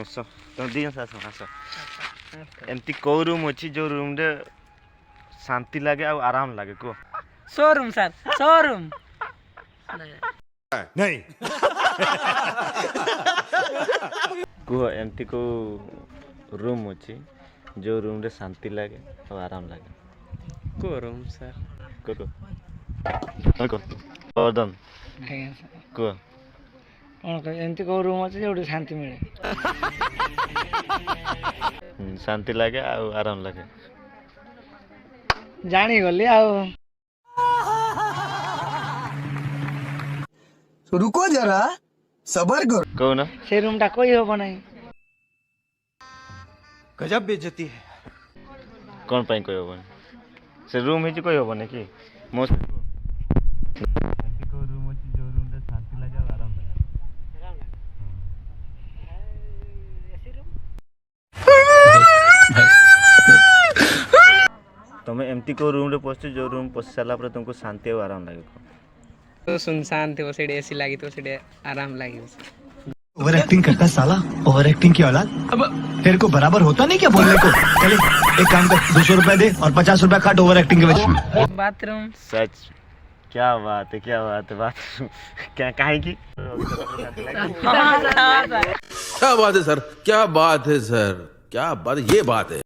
हस तुम दी हस हस एमती कौ रूम अच्छी जो रूम रे शांति लगे और आराम लगे को शोरूम सर शोरूम नहीं कुह एमती को रूम अच्छी जो रूम रे शांति लगे और आराम लगे को रूम सर को वर्धन ଆଜ୍ଞା ସାର୍ कुह କ'ଣ କହିବି ଏମିତି କେଉଁ ରୁମ୍ ଅଛି ଯେଉଁଠି ଶାନ୍ତି ମିଳେ शांति लगे और आराम लगे ଜାଣିଗଲି ଆଉ रुको जरा सबर करो कौन ସେ ରୁମ୍ଟା କହିହେବ ନାହିଁ गजब बेइज्जती है कौन पाई कोई होबन से रूम है कोई होबन कि मो को रूम अछि जो रूम रे शांति लगे और आराम लगे तमे एमती को रूम रे पछते जो रूम पछ साला पर तुमको शांति और आराम लगे तो सुनसान ଥିବ ସେଇଠି ଏସି ଲାଗିଥିବ ସେଇଠି ଆରାମ ଲାଗିବ ओवर एक्टिंग करता है साला ओवर एक्टिंग की औलाद अब तेरे को बराबर होता नहीं क्या बोलने को चले एक काम कर 200 रुपए दे और 50 रुपए काट ओवर एक्टिंग के वजह बाथरूम सच क्या बात है बात क्या काहे की क्या बात है सर क्या बात है सर क्या बात ये बात है।